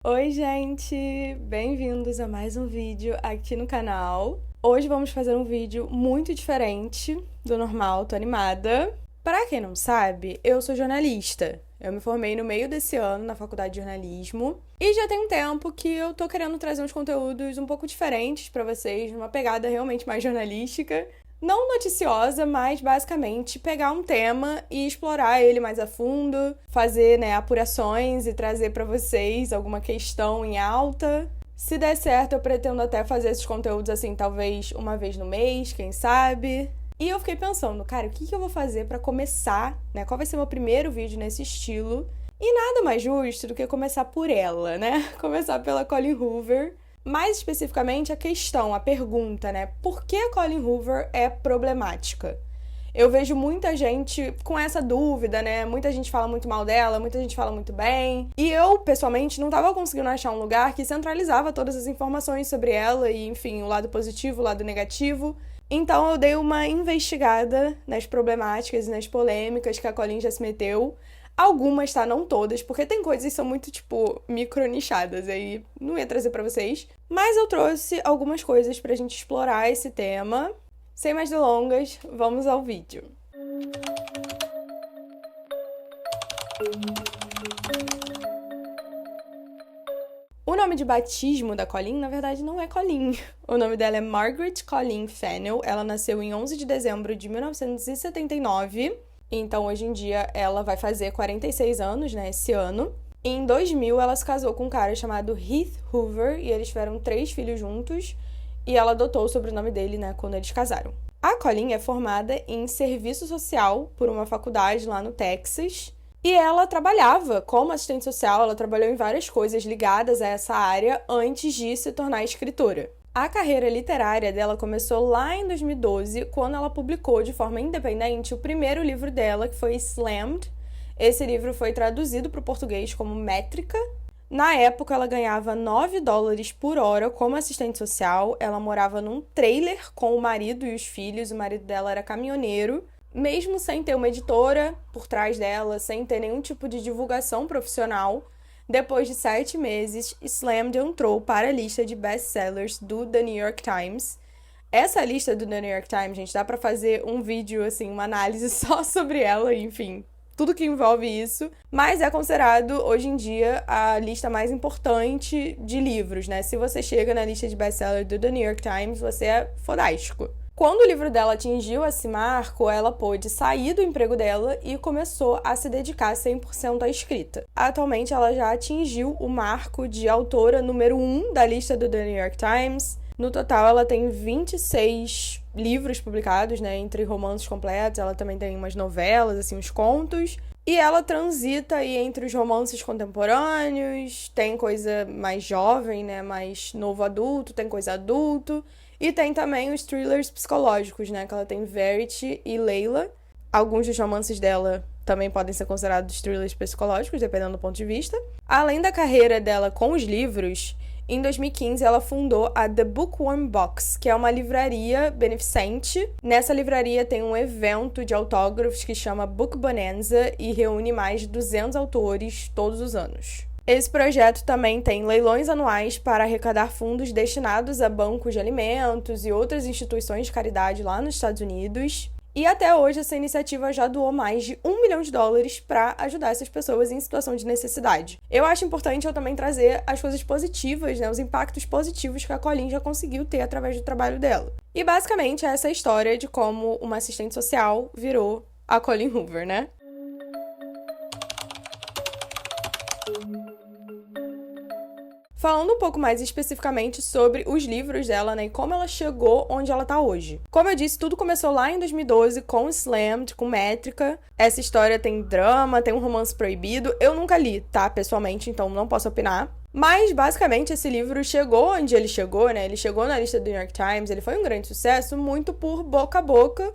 Oi, gente! Bem-vindos a mais um vídeo aqui no canal. Hoje vamos fazer um vídeo muito diferente do normal, tô animada. Pra quem não sabe, eu sou jornalista. Eu me formei no meio desse ano na faculdade de jornalismo e já tem um tempo que eu tô querendo trazer uns conteúdos um pouco diferentes pra vocês, numa pegada realmente mais jornalística. Não noticiosa, mas basicamente pegar um tema e explorar ele mais a fundo, fazer, apurações e trazer pra vocês alguma questão em alta. Se der certo, eu pretendo até fazer esses conteúdos assim, talvez uma vez no mês, quem sabe. E eu fiquei pensando, cara, o que eu vou fazer pra começar, né? Qual vai ser meu primeiro vídeo nesse estilo? E nada mais justo do que começar por ela, né? Começar pela Colleen Hoover. Mais especificamente, a pergunta, né? Por que a Colleen Hoover é problemática? Eu vejo muita gente com essa dúvida, né? Muita gente fala muito mal dela, muita gente fala muito bem. E eu, pessoalmente, não estava conseguindo achar um lugar que centralizava todas as informações sobre ela e, enfim, o lado positivo, o lado negativo. Então eu dei uma investigada nas problemáticas e nas polêmicas que a Colleen já se meteu. Algumas, tá? Não todas, porque tem coisas que são muito, micro-nichadas, aí não ia trazer pra vocês. Mas eu trouxe algumas coisas pra gente explorar esse tema. Sem mais delongas, vamos ao vídeo. O nome de batismo da Colleen, na verdade, não é Colleen. O nome dela é Margaret Colleen Fennell. Ela nasceu em 11 de dezembro de 1979. Então, hoje em dia, ela vai fazer 46 anos, né, esse ano. Em 2000, ela se casou com um cara chamado Heath Hoover, e eles tiveram 3 filhos juntos, e ela adotou o sobrenome dele, né, quando eles casaram. A Colleen é formada em serviço social por uma faculdade lá no Texas, e ela trabalhava como assistente social, ela trabalhou em várias coisas ligadas a essa área antes de se tornar escritora. A carreira literária dela começou lá em 2012, quando ela publicou de forma independente o primeiro livro dela, que foi Slammed. Esse livro foi traduzido para o português como Métrica. Na época, ela ganhava $9 por hora como assistente social. Ela morava num trailer com o marido e os filhos. O marido dela era caminhoneiro. Mesmo sem ter uma editora por trás dela, sem ter nenhum tipo de divulgação profissional, depois de 7 meses, Slammed entrou para a lista de best-sellers do The New York Times. Essa lista do The New York Times, gente, dá para fazer um vídeo, assim, uma análise só sobre ela, enfim, tudo que envolve isso. Mas é considerado, hoje em dia, a lista mais importante de livros, né? Se você chega na lista de best-sellers do The New York Times, você é fodástico. Quando o livro dela atingiu esse marco, ela pôde sair do emprego dela e começou a se dedicar 100% à escrita. Atualmente, ela já atingiu o marco de autora número 1 da lista do The New York Times. No total, ela tem 26 livros publicados, né, entre romances completos. Ela também tem umas novelas, assim, uns contos. E ela transita aí entre os romances contemporâneos, tem coisa mais jovem, né, mais novo adulto, tem coisa adulto. E tem também os thrillers psicológicos, né? Que ela tem Verity e Layla. Alguns dos romances dela também podem ser considerados thrillers psicológicos, dependendo do ponto de vista. Além da carreira dela com os livros, em 2015 ela fundou a The Bookworm Box, que é uma livraria beneficente. Nessa livraria tem um evento de autógrafos que chama Book Bonanza e reúne mais de 200 autores todos os anos. Esse projeto também tem leilões anuais para arrecadar fundos destinados a bancos de alimentos e outras instituições de caridade lá nos Estados Unidos. E até hoje essa iniciativa já doou mais de $1 milhão para ajudar essas pessoas em situação de necessidade. Eu acho importante eu também trazer as coisas positivas, né, os impactos positivos que a Colleen já conseguiu ter através do trabalho dela. E basicamente essa é a história de como uma assistente social virou a Colleen Hoover, né? Falando um pouco mais especificamente sobre os livros dela, né, e como ela chegou onde ela tá hoje. Como eu disse, tudo começou lá em 2012 com Slammed, com Métrica. Essa história tem drama, tem um romance proibido. Eu nunca li, tá, pessoalmente, então não posso opinar. Mas, basicamente, esse livro chegou onde ele chegou, né, ele chegou na lista do New York Times, ele foi um grande sucesso, muito por boca a boca,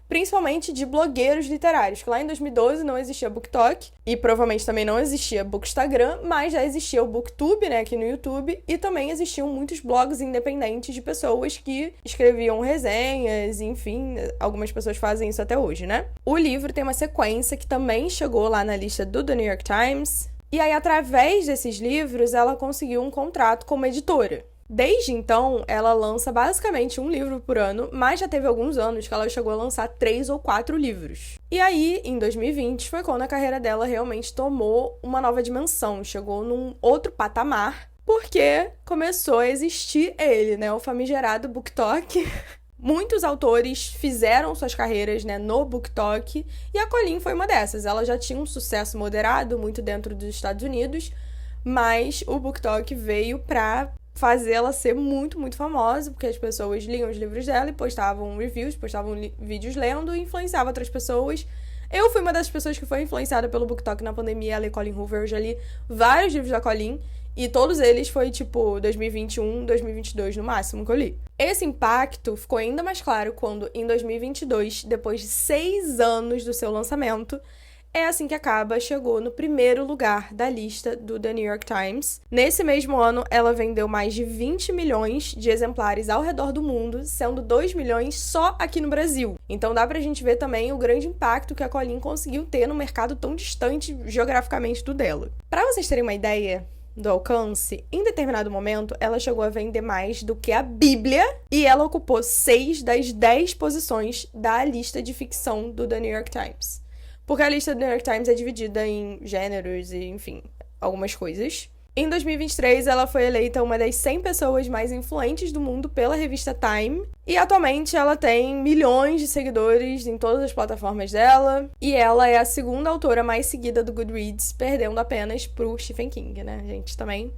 principalmente de blogueiros literários, que lá em 2012 não existia BookTok e provavelmente também não existia Bookstagram, mas já existia o Booktube, né, aqui no YouTube, e também existiam muitos blogs independentes de pessoas que escreviam resenhas, enfim, algumas pessoas fazem isso até hoje, né? O livro tem uma sequência que também chegou lá na lista do The New York Times. E aí, através desses livros, ela conseguiu um contrato como editora. Desde então, ela lança basicamente um livro por ano, mas já teve alguns anos que ela chegou a lançar 3 ou 4 livros. E aí, em 2020, foi quando a carreira dela realmente tomou uma nova dimensão, chegou num outro patamar, porque começou a existir ele, né, o famigerado BookTok. Muitos autores fizeram suas carreiras, né, no BookTok, e a Colleen foi uma dessas. Ela já tinha um sucesso moderado, muito dentro dos Estados Unidos, mas o BookTok veio pra fazer ela ser muito, muito famosa, porque as pessoas liam os livros dela e postavam reviews, postavam vídeos lendo e influenciavam outras pessoas. Eu fui uma das pessoas que foi influenciada pelo BookTok na pandemia, ela e Colleen Hoover. Eu já li vários livros da Colleen e todos eles foi tipo 2021, 2022 no máximo que eu li. Esse impacto ficou ainda mais claro quando, em 2022, depois de 6 anos do seu lançamento, É Assim que Acaba chegou no primeiro lugar da lista do The New York Times. Nesse mesmo ano, ela vendeu mais de 20 milhões de exemplares ao redor do mundo, sendo 2 milhões só aqui no Brasil. Então dá pra gente ver também o grande impacto que a Colleen conseguiu ter no mercado tão distante geograficamente do dela. Pra vocês terem uma ideia do alcance, em determinado momento, ela chegou a vender mais do que a Bíblia e ela ocupou 6 das 10 posições da lista de ficção do The New York Times. Porque a lista do New York Times é dividida em gêneros e, enfim, algumas coisas. Em 2023, ela foi eleita uma das 100 pessoas mais influentes do mundo pela revista Time. E atualmente ela tem milhões de seguidores em todas as plataformas dela. E ela é a segunda autora mais seguida do Goodreads, perdendo apenas pro Stephen King, né, gente? Também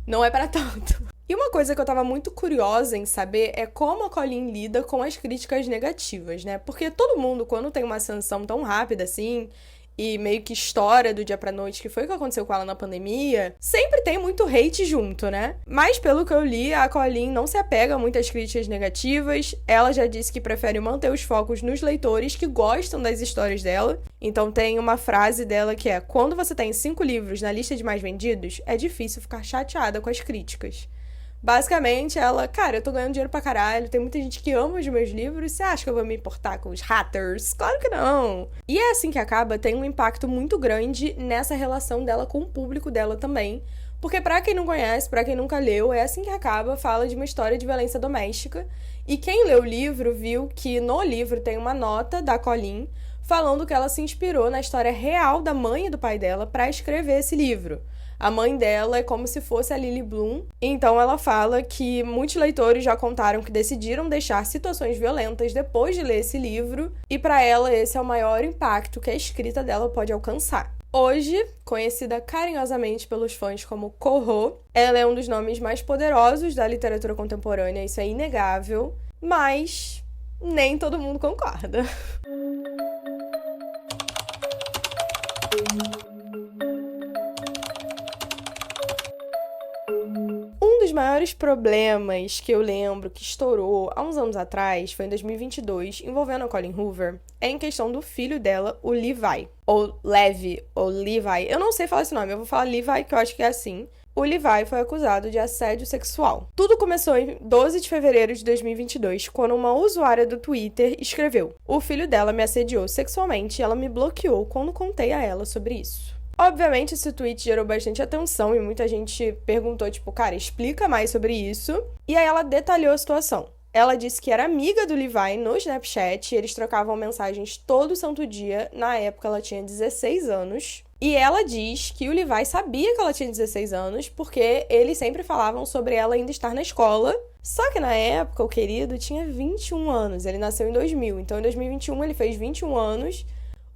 não é pra tanto. E uma coisa que eu tava muito curiosa em saber é como a Colleen lida com as críticas negativas, né? Porque todo mundo, quando tem uma ascensão tão rápida assim, e meio que estoura do dia pra noite, que foi o que aconteceu com ela na pandemia, sempre tem muito hate junto, né? Mas pelo que eu li, a Colleen não se apega muito às críticas negativas. Ela já disse que prefere manter os focos nos leitores que gostam das histórias dela. Então tem uma frase dela que é: quando você tem 5 livros na lista de mais vendidos, é difícil ficar chateada com as críticas. Basicamente, ela, cara, eu tô ganhando dinheiro pra caralho, tem muita gente que ama os meus livros, você acha que eu vou me importar com os haters? Claro que não! E É Assim que Acaba tem um impacto muito grande nessa relação dela com o público dela também, porque pra quem não conhece, pra quem nunca leu, É Assim que Acaba fala de uma história de violência doméstica, e quem leu o livro viu que no livro tem uma nota da Colleen falando que ela se inspirou na história real da mãe e do pai dela pra escrever esse livro. A mãe dela é como se fosse a Lily Bloom. Então ela fala que muitos leitores já contaram que decidiram deixar situações violentas depois de ler esse livro, e para ela esse é o maior impacto que a escrita dela pode alcançar. Hoje, conhecida carinhosamente pelos fãs como Corro, ela é um dos nomes mais poderosos da literatura contemporânea, isso é inegável, mas nem todo mundo concorda. Um dos maiores problemas que eu lembro que estourou há uns anos atrás, foi em 2022, envolvendo a Colleen Hoover, é em questão do filho dela, o Levi. Ou Levi, ou Levi. Eu não sei falar esse nome, eu vou falar Levi, que eu acho que é assim. O Levi foi acusado de assédio sexual. Tudo começou em 12 de fevereiro de 2022, quando uma usuária do Twitter escreveu: "O filho dela me assediou sexualmente e ela me bloqueou quando contei a ela sobre isso." Obviamente, esse tweet gerou bastante atenção e muita gente perguntou, tipo, cara, explica mais sobre isso. E aí ela detalhou a situação. Ela disse que era amiga do Levi no Snapchat, e eles trocavam mensagens todo santo dia. Na época, ela tinha 16 anos. E ela diz que o Levi sabia que ela tinha 16 anos, porque eles sempre falavam sobre ela ainda estar na escola. Só que na época, o querido tinha 21 anos. Ele nasceu em 2000. Então, em 2021, ele fez 21 anos.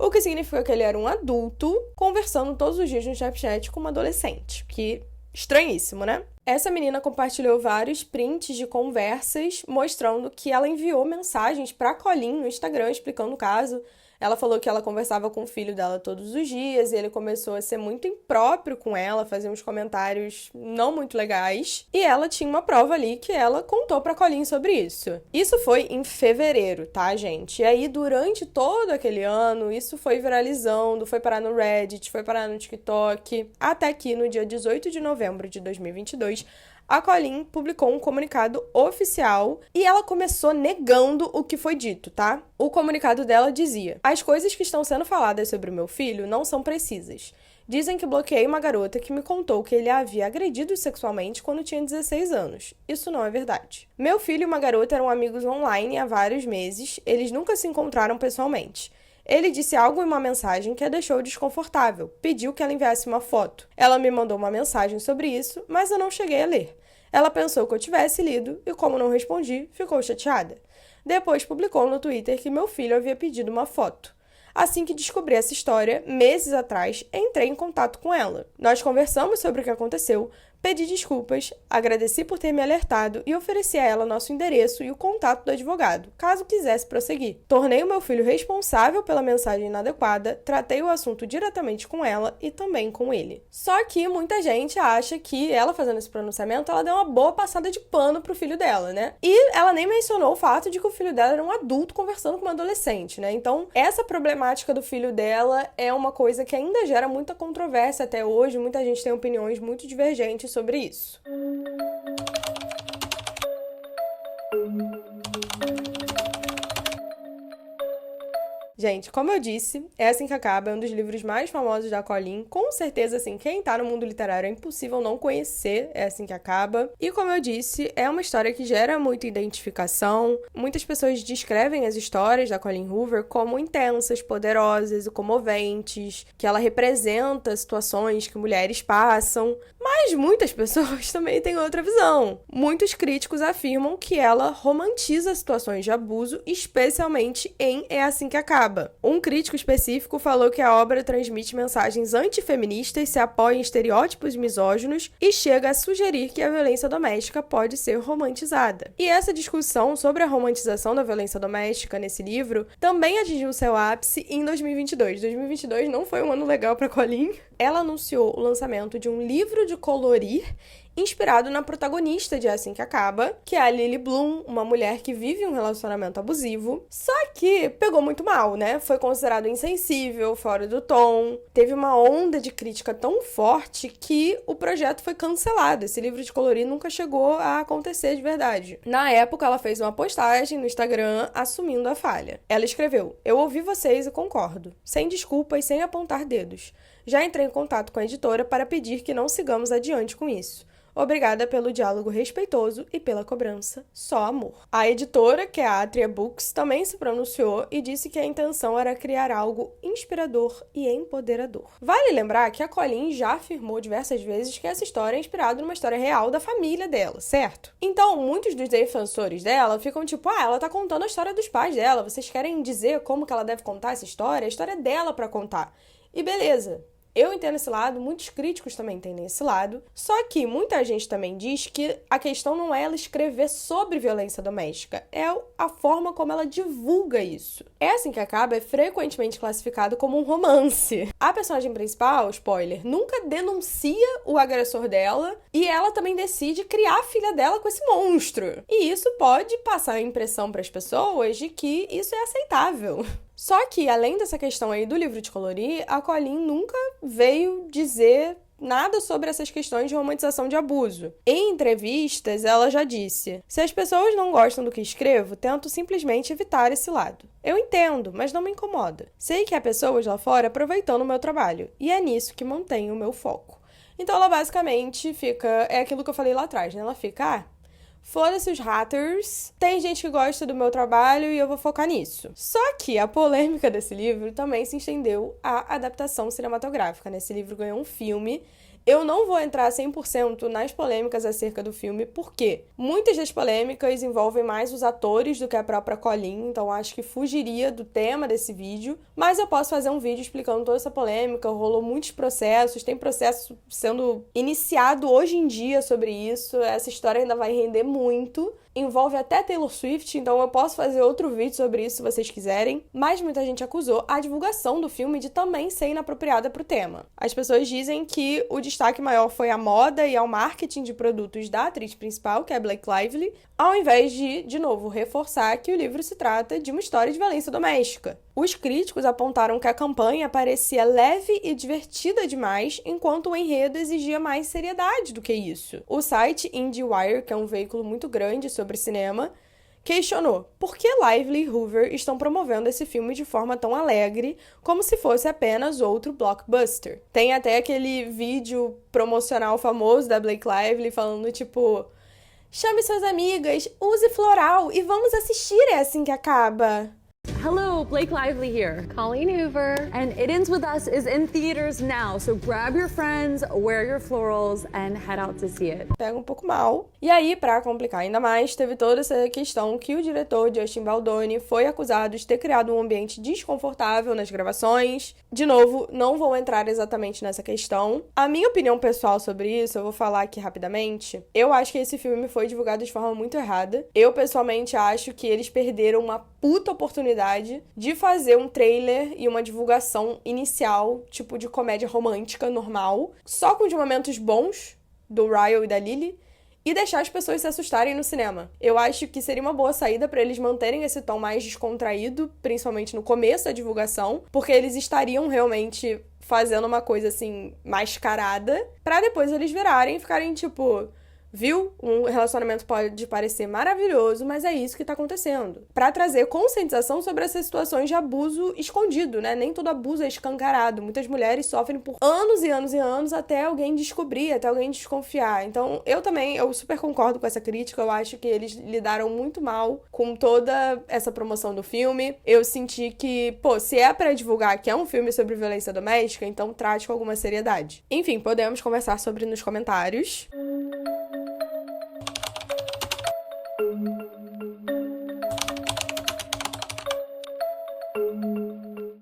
O que significa que ele era um adulto conversando todos os dias no Snapchat com uma adolescente. Que estranhíssimo, né? Essa menina compartilhou vários prints de conversas mostrando que ela enviou mensagens pra Colleen no Instagram explicando o caso. Ela falou que ela conversava com o filho dela todos os dias e ele começou a ser muito impróprio com ela, fazer uns comentários não muito legais. E ela tinha uma prova ali que ela contou pra Colleen sobre isso. Isso foi em fevereiro, tá, gente? E aí, durante todo aquele ano, isso foi viralizando, foi parar no Reddit, foi parar no TikTok, até que no dia 18 de novembro de 2022, a Colleen publicou um comunicado oficial e ela começou negando o que foi dito, tá? O comunicado dela dizia: "As coisas que estão sendo faladas sobre o meu filho não são precisas. Dizem que bloqueei uma garota que me contou que ele a havia agredido sexualmente quando tinha 16 anos. Isso não é verdade. Meu filho e uma garota eram amigos online há vários meses, eles nunca se encontraram pessoalmente. Ele disse algo em uma mensagem que a deixou desconfortável, pediu que ela enviasse uma foto. Ela me mandou uma mensagem sobre isso, mas eu não cheguei a ler. Ela pensou que eu tivesse lido e, como não respondi, ficou chateada. Depois publicou no Twitter que meu filho havia pedido uma foto. Assim que descobri essa história, meses atrás, entrei em contato com ela. Nós conversamos sobre o que aconteceu, pedi desculpas, agradeci por ter me alertado e ofereci a ela nosso endereço e o contato do advogado, caso quisesse prosseguir. Tornei o meu filho responsável pela mensagem inadequada, tratei o assunto diretamente com ela e também com ele. Só que muita gente acha que ela fazendo esse pronunciamento, ela deu uma boa passada de pano pro filho dela, né? E ela nem mencionou o fato de que o filho dela era um adulto conversando com uma adolescente, né? Então, essa problemática do filho dela é uma coisa que ainda gera muita controvérsia até hoje, muita gente tem opiniões muito divergentes sobre isso. Gente, como eu disse, É Assim que Acaba é um dos livros mais famosos da Colleen. Com certeza, assim, quem tá no mundo literário é impossível não conhecer É Assim que Acaba. E como eu disse, é uma história que gera muita identificação. Muitas pessoas descrevem as histórias da Colleen Hoover como intensas, poderosas e comoventes, que ela representa situações que mulheres passam. Mas muitas pessoas também têm outra visão. Muitos críticos afirmam que ela romantiza situações de abuso, especialmente em É Assim que Acaba. Um crítico específico falou que a obra transmite mensagens antifeministas, se apoia em estereótipos misóginos e chega a sugerir que a violência doméstica pode ser romantizada. E essa discussão sobre a romantização da violência doméstica nesse livro também atingiu seu ápice em 2022. 2022 não foi um ano legal para Colleen. Ela anunciou o lançamento de um livro de colorir inspirado na protagonista de É Assim que Acaba, que é a Lily Bloom, uma mulher que vive um relacionamento abusivo. Só que pegou muito mal, né? Foi considerado insensível, fora do tom. Teve uma onda de crítica tão forte que o projeto foi cancelado. Esse livro de colorir nunca chegou a acontecer de verdade. Na época, ela fez uma postagem no Instagram assumindo a falha. Ela escreveu: "Eu ouvi vocês e concordo. Sem desculpas e sem apontar dedos. Já entrei em contato com a editora para pedir que não sigamos adiante com isso. Obrigada pelo diálogo respeitoso e pela cobrança. Só amor." A editora, que é a Atria Books, também se pronunciou e disse que a intenção era criar algo inspirador e empoderador. Vale lembrar que a Colleen já afirmou diversas vezes que essa história é inspirada numa história real da família dela, certo? Então, muitos dos defensores dela ficam tipo, ela tá contando a história dos pais dela, vocês querem dizer como que ela deve contar essa história? A história é dela pra contar. E beleza. Eu entendo esse lado, muitos críticos também entendem esse lado, só que muita gente também diz que a questão não é ela escrever sobre violência doméstica, é a forma como ela divulga isso. É Assim que Acaba é frequentemente classificado como um romance. A personagem principal, spoiler, nunca denuncia o agressor dela e ela também decide criar a filha dela com esse monstro. E isso pode passar a impressão para as pessoas de que isso é aceitável. Só que, além dessa questão aí do livro de colorir, a Colleen nunca veio dizer nada sobre essas questões de romantização de abuso. Em entrevistas, ela já disse: "Se as pessoas não gostam do que escrevo, tento simplesmente evitar esse lado. Eu entendo, mas não me incomoda. Sei que há pessoas lá fora aproveitando o meu trabalho, e é nisso que mantenho o meu foco." Então ela basicamente fica... É aquilo que eu falei lá atrás, né? Ela fica... foda-se os haters, tem gente que gosta do meu trabalho e eu vou focar nisso. Só que a polêmica desse livro também se estendeu à adaptação cinematográfica. Esse livro ganhou um filme. Eu não vou entrar 100% nas polêmicas acerca do filme, porque muitas das polêmicas envolvem mais os atores do que a própria Colleen, então acho que fugiria do tema desse vídeo. Mas eu posso fazer um vídeo explicando toda essa polêmica, rolou muitos processos, tem processo sendo iniciado hoje em dia sobre isso, essa história ainda vai render muito. Envolve até Taylor Swift, então eu posso fazer outro vídeo sobre isso se vocês quiserem. Mas muita gente acusou a divulgação do filme de também ser inapropriada para o tema. As pessoas dizem que o destaque maior foi a moda e ao marketing de produtos da atriz principal, que é Blake Lively, ao invés de novo, reforçar que o livro se trata de uma história de violência doméstica. Os críticos apontaram que a campanha parecia leve e divertida demais, enquanto o enredo exigia mais seriedade do que isso. O site IndieWire, que é um veículo muito grande sobre cinema, questionou por que Lively e Hoover estão promovendo esse filme de forma tão alegre, como se fosse apenas outro blockbuster. Tem até aquele vídeo promocional famoso da Blake Lively falando, tipo, chame suas amigas, use floral e vamos assistir é assim que acaba. Hello, Blake Lively here. Colleen Hoover. And It Ends With Us is in theaters now, so grab your friends, wear your florals, and head out to see it. Pega um pouco mal. E aí, pra complicar ainda mais, teve toda essa questão que o diretor Justin Baldoni foi acusado de ter criado um ambiente desconfortável nas gravações. De novo, não vou entrar exatamente nessa questão. A minha opinião pessoal sobre isso, eu vou falar aqui rapidamente. Eu acho que esse filme foi divulgado de forma muito errada. Eu, pessoalmente, acho que eles perderam uma puta oportunidade de fazer um trailer e uma divulgação inicial, tipo de comédia romântica normal, só com os momentos bons do Ryle e da Lily, e deixar as pessoas se assustarem no cinema. Eu acho que seria uma boa saída para eles manterem esse tom mais descontraído, principalmente no começo da divulgação, porque eles estariam realmente fazendo uma coisa assim mascarada, para depois eles virarem e ficarem tipo, viu? Um relacionamento pode parecer maravilhoso, mas é isso que tá acontecendo. Pra trazer conscientização sobre essas situações de abuso escondido, né? Nem todo abuso é escancarado. Muitas mulheres sofrem por anos e anos e anos até alguém descobrir, até alguém desconfiar. Então, eu super concordo com essa crítica. Eu acho que eles lidaram muito mal com toda essa promoção do filme. Eu senti que, se é pra divulgar que é um filme sobre violência doméstica, então trate com alguma seriedade. Enfim, podemos conversar sobre nos comentários.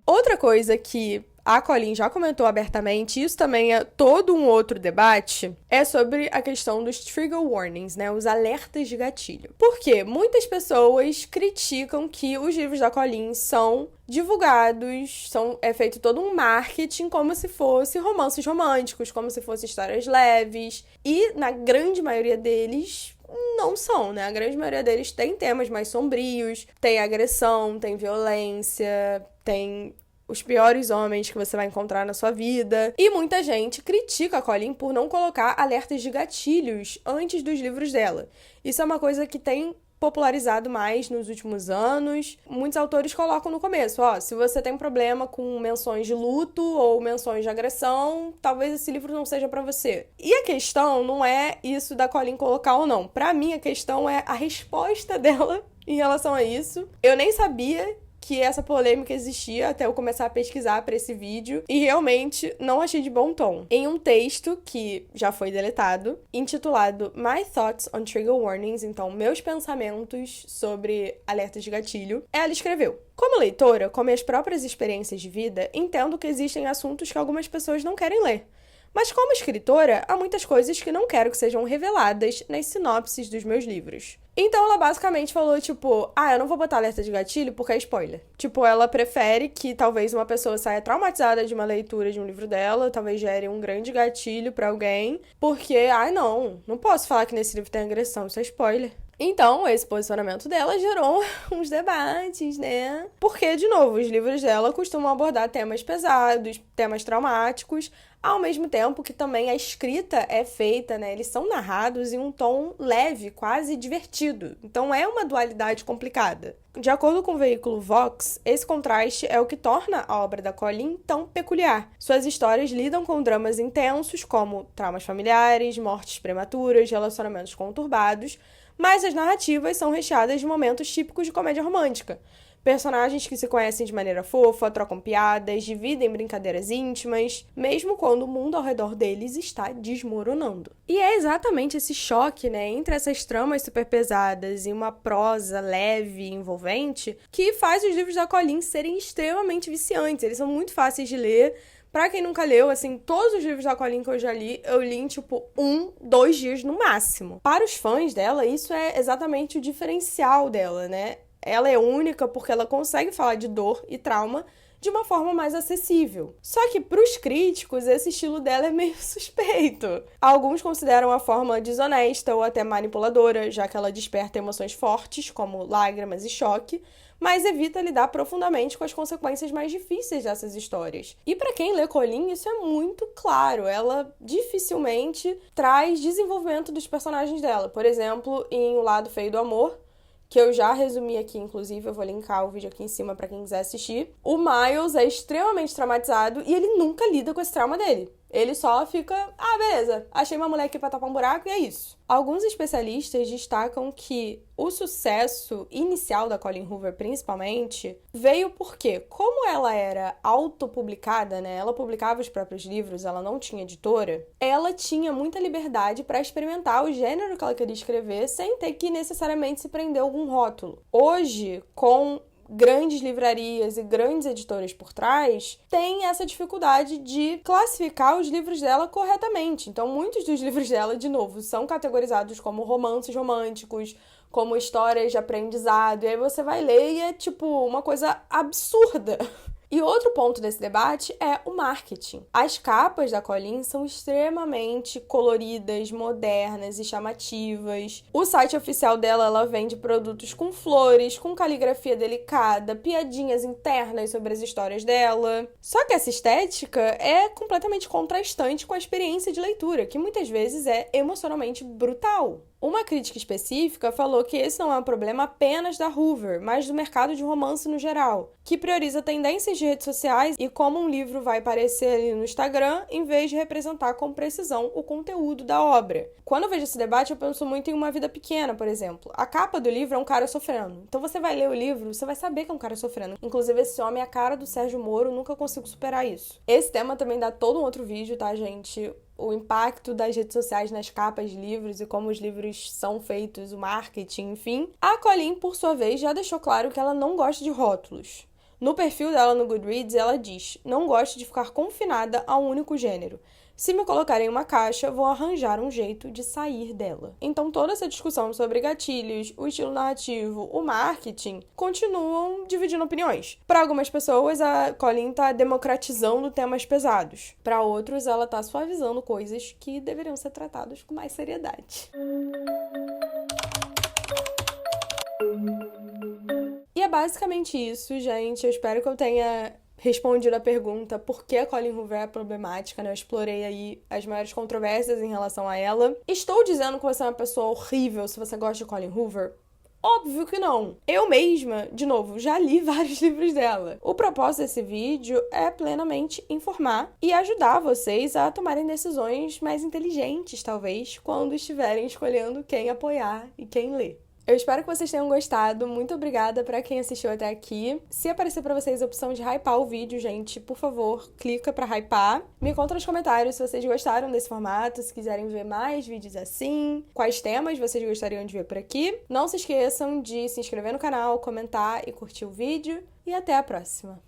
Outra coisa que a Colleen já comentou abertamente, isso também é todo um outro debate, é sobre a questão dos trigger warnings, né? Os alertas de gatilho. Porque muitas pessoas criticam que os livros da Colleen são divulgados, é feito todo um marketing como se fosse romances românticos, como se fossem histórias leves, e na grande maioria deles não são, né? A grande maioria deles tem temas mais sombrios, tem agressão, tem violência, tem os piores homens que você vai encontrar na sua vida. E muita gente critica a Colleen por não colocar alertas de gatilhos antes dos livros dela. Isso é uma coisa que tem popularizado mais nos últimos anos. Muitos autores colocam no começo, se você tem problema com menções de luto ou menções de agressão, talvez esse livro não seja pra você. E a questão não é isso da Colleen colocar ou não. Pra mim, a questão é a resposta dela em relação a isso. Eu nem sabia que essa polêmica existia até eu começar a pesquisar para esse vídeo e realmente não achei de bom tom. Em um texto que já foi deletado, intitulado My Thoughts on Trigger Warnings, então meus pensamentos sobre alertas de gatilho, ela escreveu: como leitora, com minhas próprias experiências de vida, entendo que existem assuntos que algumas pessoas não querem ler. Mas como escritora, há muitas coisas que não quero que sejam reveladas nas sinopses dos meus livros. Então ela basicamente falou, tipo, eu não vou botar alerta de gatilho porque é spoiler. Tipo, ela prefere que talvez uma pessoa saia traumatizada de uma leitura de um livro dela, talvez gere um grande gatilho pra alguém, porque, não posso falar que nesse livro tem agressão, isso é spoiler. Então, esse posicionamento dela gerou uns debates, né? Porque, de novo, os livros dela costumam abordar temas pesados, temas traumáticos, ao mesmo tempo que também a escrita é feita, né? Eles são narrados em um tom leve, quase divertido. Então, é uma dualidade complicada. De acordo com o veículo Vox, esse contraste é o que torna a obra da Colleen tão peculiar. Suas histórias lidam com dramas intensos, como traumas familiares, mortes prematuras, relacionamentos conturbados, mas as narrativas são recheadas de momentos típicos de comédia romântica. Personagens que se conhecem de maneira fofa, trocam piadas, dividem brincadeiras íntimas, mesmo quando o mundo ao redor deles está desmoronando. E é exatamente esse choque, né, entre essas tramas super pesadas e uma prosa leve e envolvente que faz os livros da Colleen serem extremamente viciantes. Eles são muito fáceis de ler. Pra quem nunca leu, todos os livros da Colleen que eu já li, eu li em, 2 dias no máximo. Para os fãs dela, isso é exatamente o diferencial dela, né? Ela é única porque ela consegue falar de dor e trauma de uma forma mais acessível. Só que pros críticos, esse estilo dela é meio suspeito. Alguns consideram a forma desonesta ou até manipuladora, já que ela desperta emoções fortes, como lágrimas e choque, mas evita lidar profundamente com as consequências mais difíceis dessas histórias. E para quem lê Colleen, isso é muito claro. Ela dificilmente traz desenvolvimento dos personagens dela. Por exemplo, em O Lado Feio do Amor, que eu já resumi aqui, inclusive, eu vou linkar o vídeo aqui em cima pra quem quiser assistir. O Miles é extremamente traumatizado e ele nunca lida com esse trauma dele. Ele só fica, beleza, achei uma mulher aqui pra tapar um buraco e é isso. Alguns especialistas destacam que o sucesso inicial da Colleen Hoover, principalmente, veio porque, como ela era autopublicada, né, ela publicava os próprios livros, ela não tinha editora, ela tinha muita liberdade para experimentar o gênero que ela queria escrever sem ter que necessariamente se prender a algum rótulo. Hoje, com grandes livrarias e grandes editoras por trás, tem essa dificuldade de classificar os livros dela corretamente. Então, muitos dos livros dela, de novo, são categorizados como romances românticos, como histórias de aprendizado, e aí você vai ler e é, tipo, uma coisa absurda. E outro ponto desse debate é o marketing. As capas da Colleen são extremamente coloridas, modernas e chamativas. O site oficial dela, ela vende produtos com flores, com caligrafia delicada, piadinhas internas sobre as histórias dela. Só que essa estética é completamente contrastante com a experiência de leitura, que muitas vezes é emocionalmente brutal. Uma crítica específica falou que esse não é um problema apenas da Hoover, mas do mercado de romance no geral, que prioriza tendências de redes sociais e como um livro vai aparecer ali no Instagram, em vez de representar com precisão o conteúdo da obra. Quando eu vejo esse debate, eu penso muito em Uma Vida Pequena, por exemplo. A capa do livro é um cara sofrendo. Então você vai ler o livro, você vai saber que é um cara sofrendo. Inclusive, esse homem é a cara do Sérgio Moro, nunca consigo superar isso. Esse tema também dá todo um outro vídeo, tá, gente? O impacto das redes sociais nas capas de livros e como os livros são feitos, o marketing, enfim. A Colleen, por sua vez, já deixou claro que ela não gosta de rótulos. No perfil dela no Goodreads, ela diz: não gosto de ficar confinada a um único gênero. Se me colocarem em uma caixa, vou arranjar um jeito de sair dela. Então, toda essa discussão sobre gatilhos, o estilo narrativo, o marketing, continuam dividindo opiniões. Para algumas pessoas, a Colleen está democratizando temas pesados. Para outros, ela está suavizando coisas que deveriam ser tratadas com mais seriedade. E é basicamente isso, gente. Eu espero que eu tenha respondido a pergunta por que a Colleen Hoover é problemática, né? Eu explorei aí as maiores controvérsias em relação a ela. Estou dizendo que você é uma pessoa horrível se você gosta de Colleen Hoover? Óbvio que não. Eu mesma, de novo, já li vários livros dela. O propósito desse vídeo é plenamente informar e ajudar vocês a tomarem decisões mais inteligentes, talvez, quando estiverem escolhendo quem apoiar e quem ler. Eu espero que vocês tenham gostado. Muito obrigada pra quem assistiu até aqui. Se aparecer pra vocês a opção de hypar o vídeo, gente, por favor, clica pra hypar. Me conta nos comentários se vocês gostaram desse formato, se quiserem ver mais vídeos assim, quais temas vocês gostariam de ver por aqui. Não se esqueçam de se inscrever no canal, comentar e curtir o vídeo. E até a próxima!